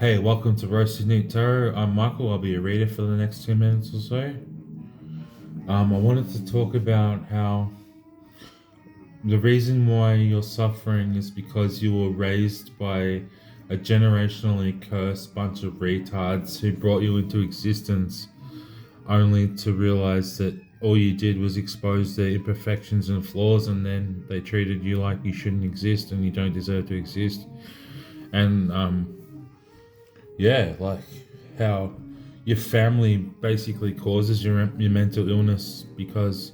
Hey, welcome to Roasted-Newt. I'm Michael. I'll be your reader for the next 10 minutes or so. I wanted to talk about how the reason why you're suffering is because you were raised by a generationally cursed bunch of retards who brought you into existence only to realize that all you did was expose their imperfections and flaws, and then they treated you like you shouldn't exist and you don't deserve to exist. And yeah, like how your family basically causes your mental illness because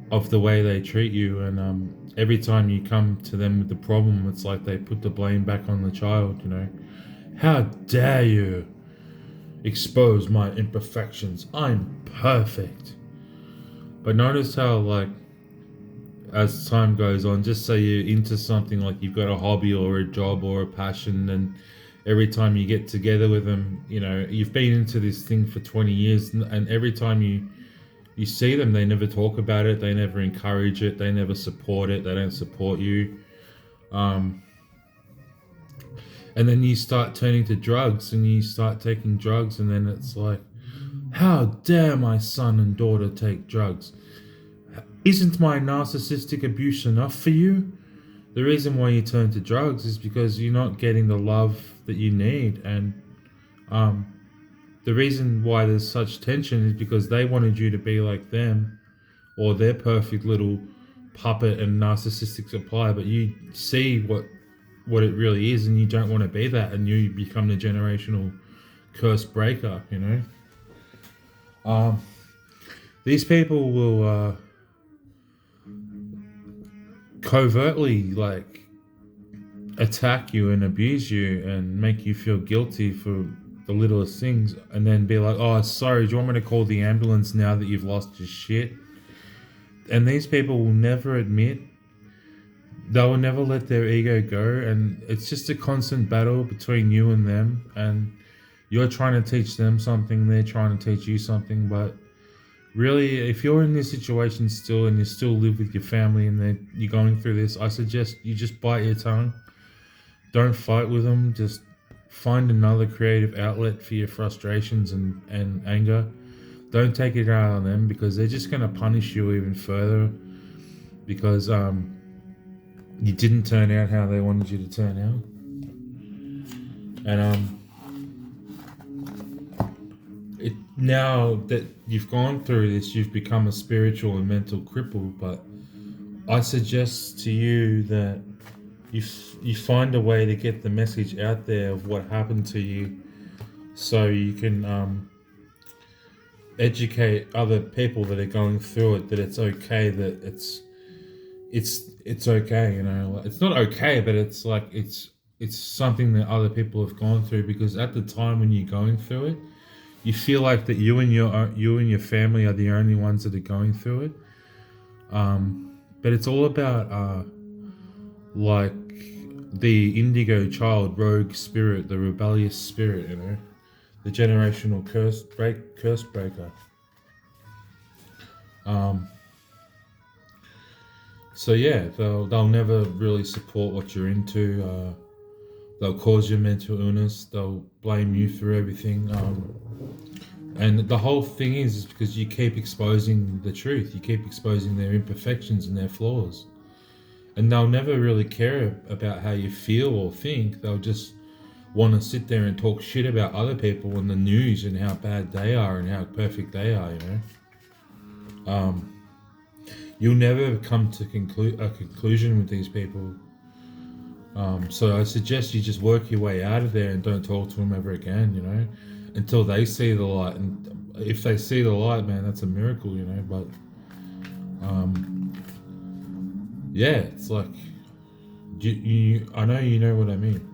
of the way they treat you, and every time you come to them with the problem, it's like they put the blame back on the child. How dare you expose my imperfections? I'm perfect. But notice how, like, as time goes on, just say you're into something, like you've got a hobby or a job or a passion, and every time you get together with them, you've been into this thing for 20 years, and every time you see them, they never talk about it, they never encourage it, they never support it, they don't support you. And then you start turning to drugs and you start taking drugs, and then it's like, how dare my son and daughter take drugs? Isn't my narcissistic abuse enough for you? The reason why you turn to drugs is because you're not getting the love that you need, and the reason why there's such tension is because they wanted you to be like them, or their perfect little puppet and narcissistic supply, but you see what it really is, and you don't want to be that, and you become the generational curse breaker. These people will covertly, like, attack you and abuse you and make you feel guilty for the littlest things, and then be like, oh, sorry, do you want me to call the ambulance now that you've lost your shit? And these people will never admit, they will never let their ego go, and it's just a constant battle between you and them, and you're trying to teach them something, they're trying to teach you something. But really, if you're in this situation still and you still live with your family and you're going through this, I suggest you just bite your tongue. Don't fight with them. Just find another creative outlet for your frustrations and anger. Don't take it out on them, because they're just going to punish you even further, because you didn't turn out how they wanted you to turn out. And now that you've gone through this, you've become a spiritual and mental cripple. But I suggest to you that you find a way to get the message out there of what happened to you, so you can educate other people that are going through it, that it's okay, that it's okay. It's not okay, but it's like it's something that other people have gone through, because at the time when you're going through it, you feel like that you and your family are the only ones that are going through it. But it's all about like the indigo child, rogue spirit, the rebellious spirit, the generational curse breaker. So yeah, they'll never really support what you're into. They'll cause you mental illness. They'll blame you for everything. And the whole thing is because you keep exposing the truth. You keep exposing their imperfections and their flaws. And they'll never really care about how you feel or think. They'll just want to sit there and talk shit about other people on the news and how bad they are and how perfect they are, You'll never come to a conclusion with these people. So I suggest you just work your way out of there and don't talk to them ever again, until they see the light. And if they see the light, man, that's a miracle, But yeah, it's like, I know you know what I mean.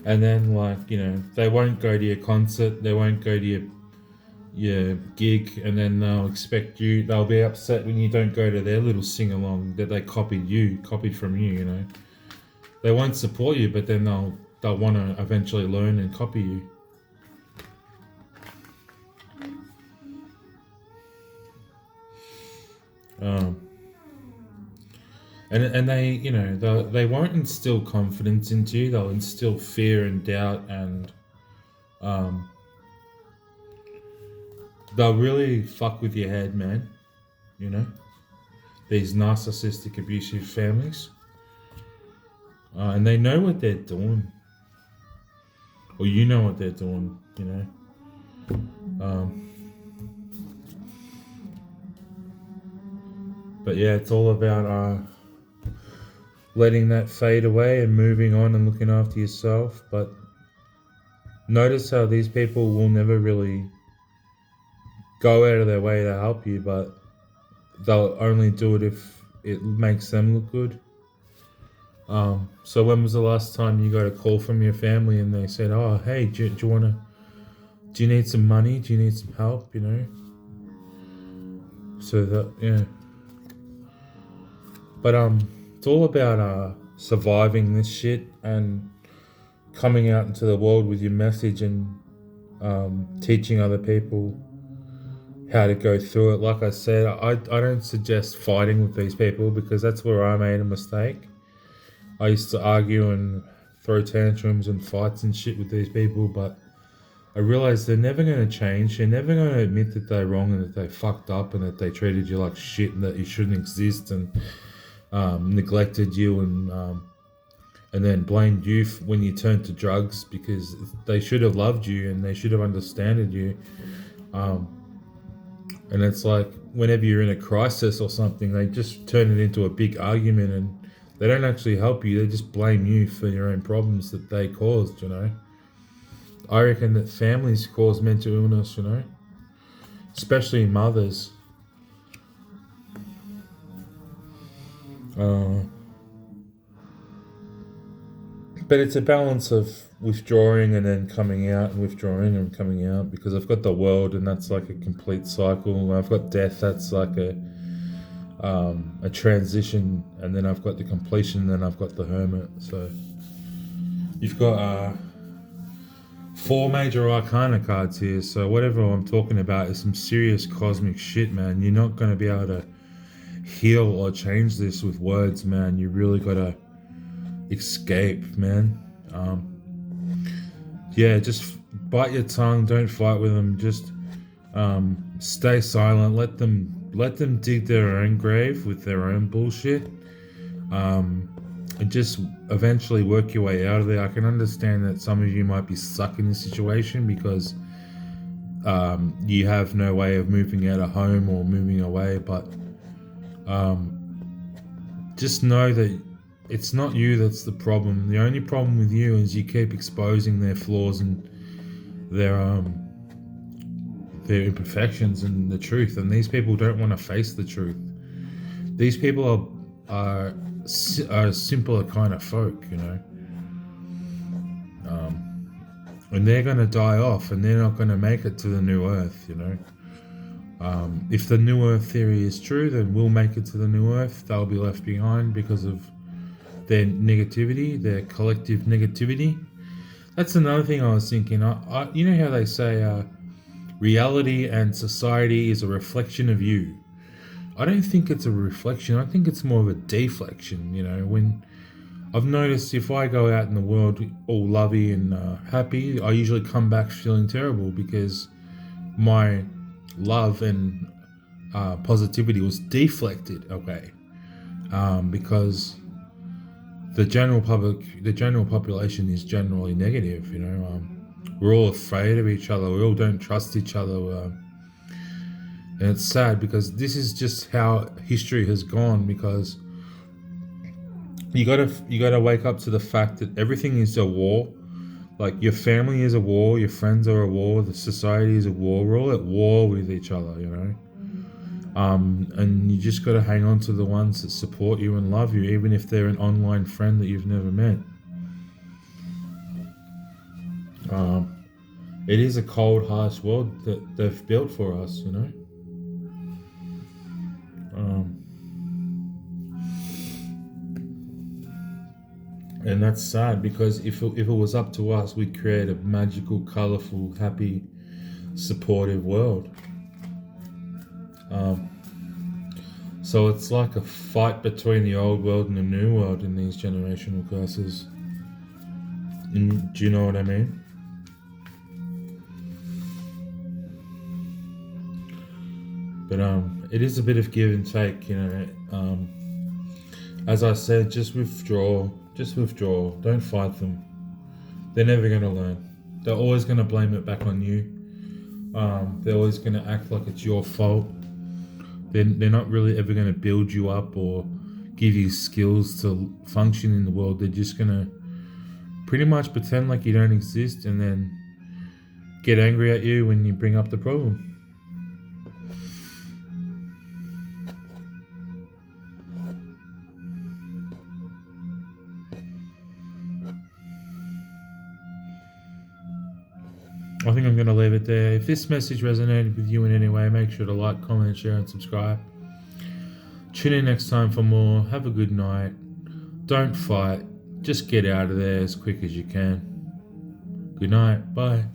And then, like, they won't go to your concert, they won't go to your gig, and then they'll be upset when you don't go to their little sing-along that they copied from you, They won't support you, but then they'll want to eventually learn and copy you. Um, and they, they won't instill confidence into you. They'll instill fear and doubt, and um, they'll really fuck with your head, man. You know, these narcissistic, abusive families, and they know what they're doing, or you know what they're doing. But yeah, it's all about letting that fade away and moving on and looking after yourself. But notice how these people will never really go out of their way to help you, but they'll only do it if it makes them look good. So when was the last time you got a call from your family and they said, "Oh, hey, do you need some money? Do you need some help?" So that, yeah. But it's all about surviving this shit and coming out into the world with your message and teaching other people how to go through it. Like I said, I don't suggest fighting with these people, because that's where I made a mistake. I used to argue and throw tantrums and fights and shit with these people, but I realized they're never going to change. They're never going to admit that they're wrong and that they fucked up and that they treated you like shit and that you shouldn't exist and neglected you and then blamed you when you turned to drugs, because they should have loved you and they should have understood you. And it's like whenever you're in a crisis or something, they just turn it into a big argument and they don't actually help you. They just blame you for your own problems that they caused, I reckon that families cause mental illness, especially mothers. But it's a balance of withdrawing and then coming out, and withdrawing and coming out, because I've got the world and that's like a complete cycle. I've got death, that's like a transition, and then I've got the completion, and then I've got the hermit. So you've got 4 major arcana cards here, so whatever I'm talking about is some serious cosmic shit, man. You're not going to be able to heal or change this with words, man. You really got to escape, man. Just bite your tongue, don't fight with them, just stay silent, let them dig their own grave with their own bullshit, and just eventually work your way out of there. I can understand that some of you might be stuck in this situation because you have no way of moving out of home or moving away, but just know that it's not you that's the problem. The only problem with you is you keep exposing their flaws and their imperfections and the truth, and these people don't want to face the truth. These people are simpler kind of folk, and they're going to die off and they're not going to make it to the new earth, if the new earth theory is true, then we'll make it to the new earth. They'll be left behind because of their negativity, their collective negativity. That's another thing I was thinking. You know how they say reality and society is a reflection of you. I don't think it's a reflection. I think it's more of a deflection. When I've noticed, if I go out in the world all lovey and happy, I usually come back feeling terrible because my love and positivity was deflected away, because the general population is generally negative. We're all afraid of each other. We all don't trust each other, and it's sad because this is just how history has gone. Because you gotta wake up to the fact that everything is a war. Like your family is a war, your friends are a war, the society is a war. We're all at war with each other, and you just got to hang on to the ones that support you and love you, even if they're an online friend that you've never met. It is a cold, harsh world that they've built for us, and that's sad, because if it was up to us, we'd create a magical, colourful, happy, supportive world. So it's like a fight between the old world and the new world in these generational curses. Do you know what I mean? But it is a bit of give and take, you know. As I said, just withdraw. Just withdraw. Don't fight them. They're never going to learn. They're always going to blame it back on you. They're always going to act like it's your fault. They're not really ever going to build you up or give you skills to function in the world. They're just going to pretty much pretend like you don't exist and then get angry at you when you bring up the problem. I think I'm going to leave it there. If this message resonated with you in any way, make sure to like, comment, share, and subscribe. Tune in next time for more. Have a good night. Don't fight. Just get out of there as quick as you can. Good night. Bye.